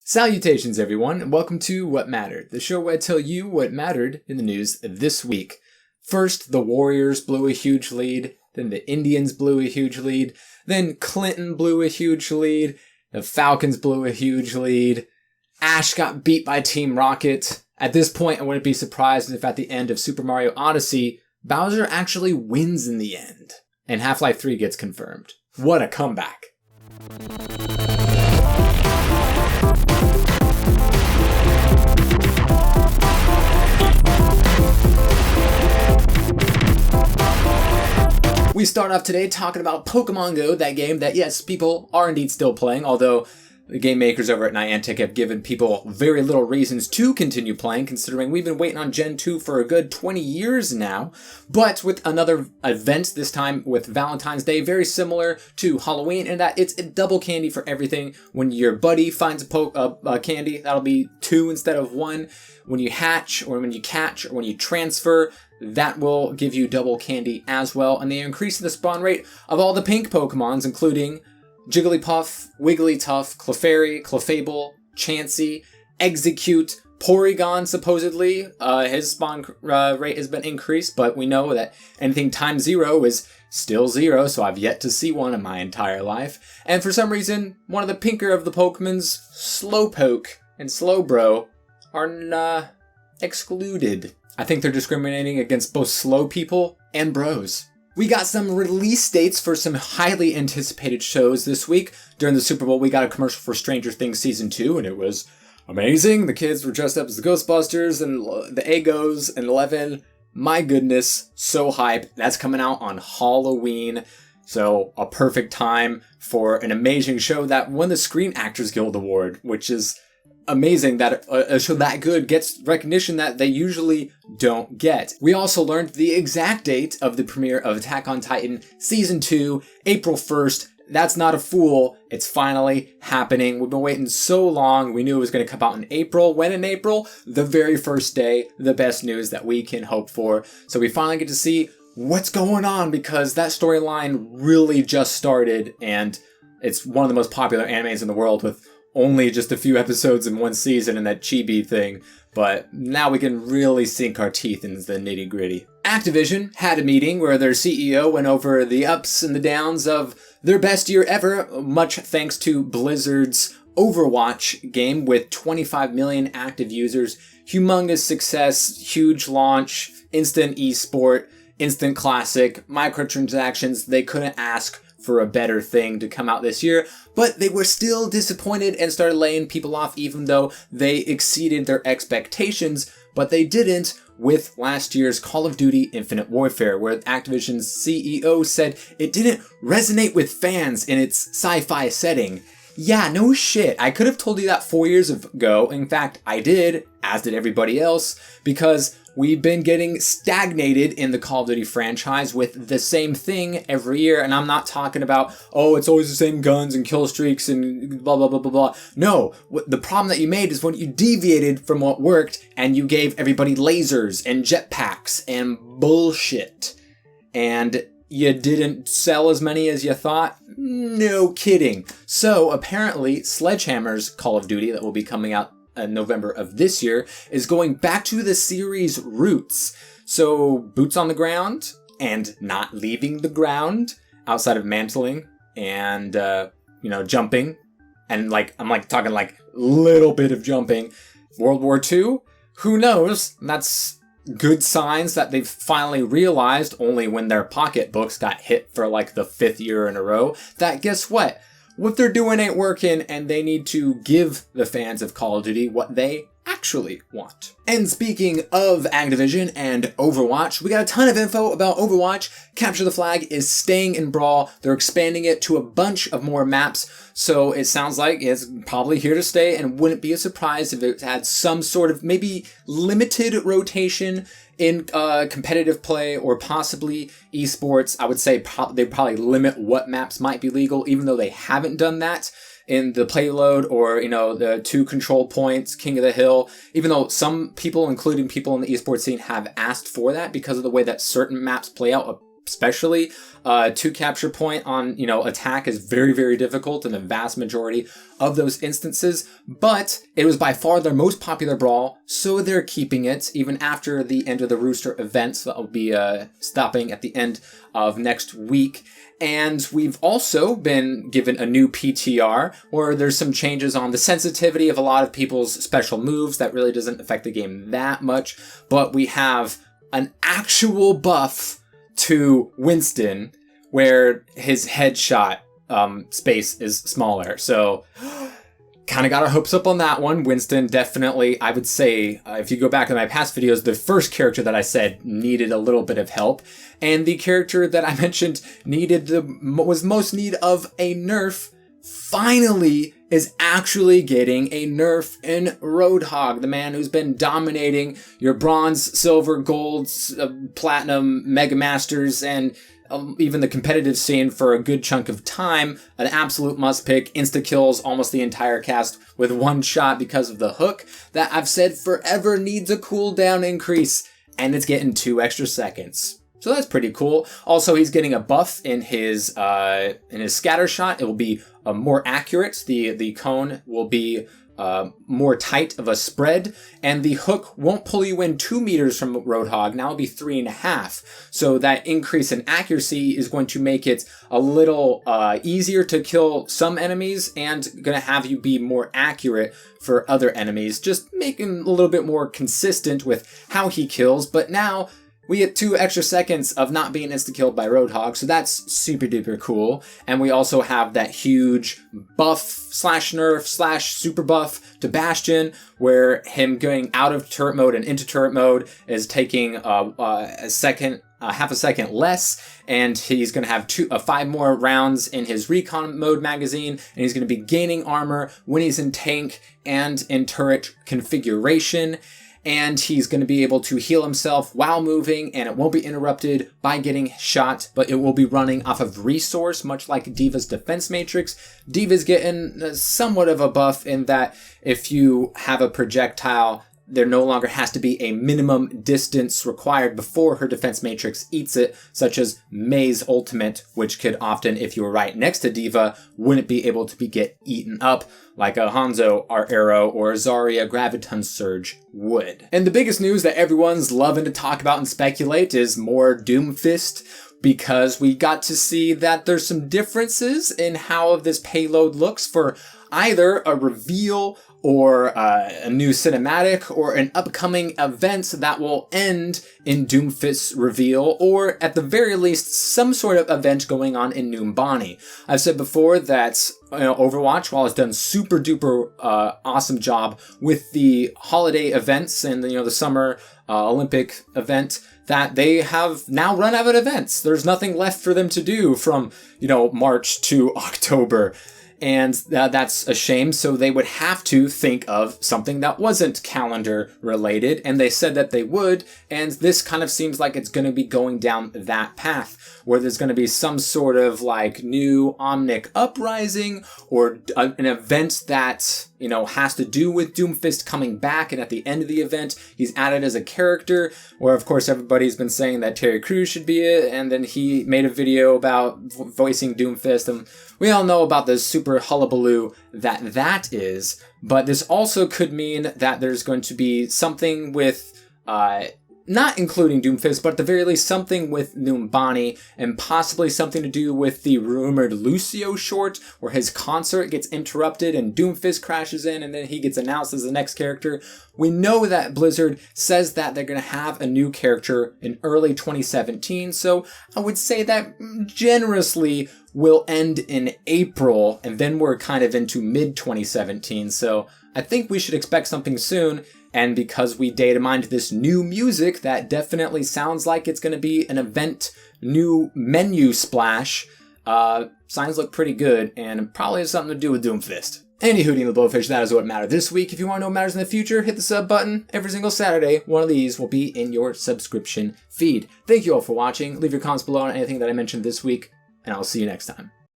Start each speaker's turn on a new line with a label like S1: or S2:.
S1: Salutations, everyone, and welcome to What Mattered, the show where I tell you what mattered in the news this week. First, the Warriors blew a huge lead, then the Indians blew a huge lead, then Clinton blew a huge lead, the Falcons blew a huge lead, Ash got beat by Team Rocket. At this point, I wouldn't be surprised if at the end of Super Mario Odyssey, Bowser actually wins in the end, and Half-Life 3 gets confirmed. What a comeback. We start off today talking about Pokemon Go, that game that, yes, people are indeed still playing, although the game makers over at Niantic have given people very little reasons to continue playing, considering we've been waiting on Gen 2 for a good 20 years now. But with another event, this time with Valentine's Day, very similar to Halloween, in that it's a double candy for everything. When your buddy finds a candy, that'll be 2 instead of 1. When you hatch, or when you catch, or when you transfer, that will give you double candy as well. And they increase the spawn rate of all the pink Pokemons, including Jigglypuff, Wigglytuff, Clefairy, Clefable, Chansey, Execute, Porygon, supposedly. His spawn rate has been increased, but we know that anything times 0 is still 0, so I've yet to see one in my entire life. And for some reason, one of the pinker of the Pokemons, Slowpoke and Slowbro, are excluded. I think they're discriminating against both slow people and bros. We got some release dates for some highly anticipated shows this week. During the Super Bowl, we got a commercial for Stranger Things Season 2, and it was amazing. The kids were dressed up as the Ghostbusters and the Eggos and Eleven. My goodness, so hype. That's coming out on Halloween. So a perfect time for an amazing show that won the Screen Actors Guild Award, which is amazing that a show that good gets recognition that they usually don't get. We also learned the exact date of the premiere of Attack on Titan Season 2, April 1st. That's not a fool. It's finally happening. We've been waiting so long. We knew it was going to come out in April. When in April? The very first day. The best news that we can hope for. So we finally get to see what's going on, because that storyline really just started, and it's one of the most popular animes in the world, with only just a few episodes in one season and that chibi thing, but now we can really sink our teeth into the nitty-gritty. Activision had a meeting where their CEO went over the ups and the downs of their best year ever, much thanks to Blizzard's Overwatch game with 25 million active users, humongous success, huge launch, instant esport, instant classic, microtransactions. They couldn't ask for a better thing to come out this year, but they were still disappointed and started laying people off, even though they exceeded their expectations. But they didn't with last year's Call of Duty Infinite Warfare, where Activision's CEO said it didn't resonate with fans in its sci-fi setting. Yeah, no shit. I could have told you that 4 years ago. In fact, I did, as did everybody else, because we've been getting stagnated in the Call of Duty franchise with the same thing every year. And I'm not talking about, oh, it's always the same guns and kill streaks and blah, blah, blah, blah, blah. No, the problem that you made is when you deviated from what worked and you gave everybody lasers and jetpacks and bullshit. And you didn't sell as many as you thought? No kidding. So apparently Sledgehammer's Call of Duty that will be coming out in November of this year is going back to the series' roots. So boots on the ground and not leaving the ground outside of mantling and, jumping. And I'm talking little bit of jumping. World War II? Who knows? That's good signs that they've finally realized, only when their pocketbooks got hit for the 5th year in a row, that guess what? What they're doing ain't working, and they need to give the fans of Call of Duty what they actually want. And speaking of Activision and Overwatch, we got a ton of info about Overwatch. Capture the Flag is staying in Brawl. They're expanding it to a bunch of more maps, so it sounds like it's probably here to stay, and wouldn't be a surprise if it had some sort of maybe limited rotation in competitive play or possibly esports. I would say they'd probably limit what maps might be legal, even though they haven't done that in the payload or, the 2 control points, King of the Hill, even though some people, including people in the esports scene, have asked for that because of the way that certain maps play out especially. 2 capture point on, attack is very, very difficult in the vast majority of those instances, but it was by far their most popular brawl, so they're keeping it even after the end of the Rooster event. So that will be stopping at the end of next week. And we've also been given a new PTR where there's some changes on the sensitivity of a lot of people's special moves. That really doesn't affect the game that much, but we have an actual buff to Winston where his headshot space is smaller. So kind of got our hopes up on that one. Winston definitely, I would say, if you go back in my past videos, the first character that I said needed a little bit of help. And the character that I mentioned was most need of a nerf finally is actually getting a nerf in Roadhog, the man who's been dominating your bronze, silver, gold, platinum, Mega Masters, and even the competitive scene for a good chunk of time. An absolute must pick, insta-kills almost the entire cast with one shot because of the hook that I've said forever needs a cooldown increase, and it's getting 2 extra seconds. So that's pretty cool. Also, he's getting a buff in his scatter shot. It will be more accurate. The cone will be more tight of a spread, and the hook won't pull you in 2 meters from Roadhog. Now it'll be 3.5. So that increase in accuracy is going to make it a little easier to kill some enemies and going to have you be more accurate for other enemies, just making a little bit more consistent with how he kills. But now we get 2 extra seconds of not being insta-killed by Roadhog, so that's super duper cool. And we also have that huge buff slash nerf slash super buff to Bastion, where him going out of turret mode and into turret mode is taking half a second less, and he's going to have 5 more rounds in his recon mode magazine, and he's going to be gaining armor when he's in tank and in turret configuration. And he's going to be able to heal himself while moving, and it won't be interrupted by getting shot, but it will be running off of resource, much like D.Va's defense matrix. D.Va's getting somewhat of a buff in that if you have a projectile, there no longer has to be a minimum distance required before her defense matrix eats it, such as Mei's ultimate, which could often, if you were right next to D.Va, wouldn't be able to get eaten up like a Hanzo Art Arrow or a Zarya Graviton Surge would. And the biggest news that everyone's loving to talk about and speculate is more Doomfist, because we got to see that there's some differences in how this payload looks for either a reveal or a new cinematic, or an upcoming event that will end in Doomfist's reveal, or at the very least, some sort of event going on in Numbani. I've said before that Overwatch, while it's done super duper awesome job with the holiday events and the summer Olympic event, that they have now run out of events. There's nothing left for them to do from March to October. And that's a shame, so they would have to think of something that wasn't calendar related, and they said that they would, and this kind of seems like it's going to be going down that path, where there's going to be some sort of new Omnic uprising, or an event that has to do with Doomfist coming back, and at the end of the event, he's added as a character, where of course everybody's been saying that Terry Crews should be it, and then he made a video about voicing Doomfist, and we all know about the super hullabaloo that is, but this also could mean that there's going to be something with, not including Doomfist, but at the very least something with Numbani, and possibly something to do with the rumored Lucio short, where his concert gets interrupted and Doomfist crashes in, and then he gets announced as the next character. We know that Blizzard says that they're going to have a new character in early 2017, so I would say that generously will end in April, and then we're kind of into mid-2017, so I think we should expect something soon. And because we data mined this new music, that definitely sounds like it's going to be an event, new menu splash. Signs look pretty good, and probably has something to do with Doomfist. Anywho, Hootie and the Blowfish, that is what mattered this week. If you want to know what matters in the future, hit the sub button. Every single Saturday, one of these will be in your subscription feed. Thank you all for watching. Leave your comments below on anything that I mentioned this week, and I'll see you next time.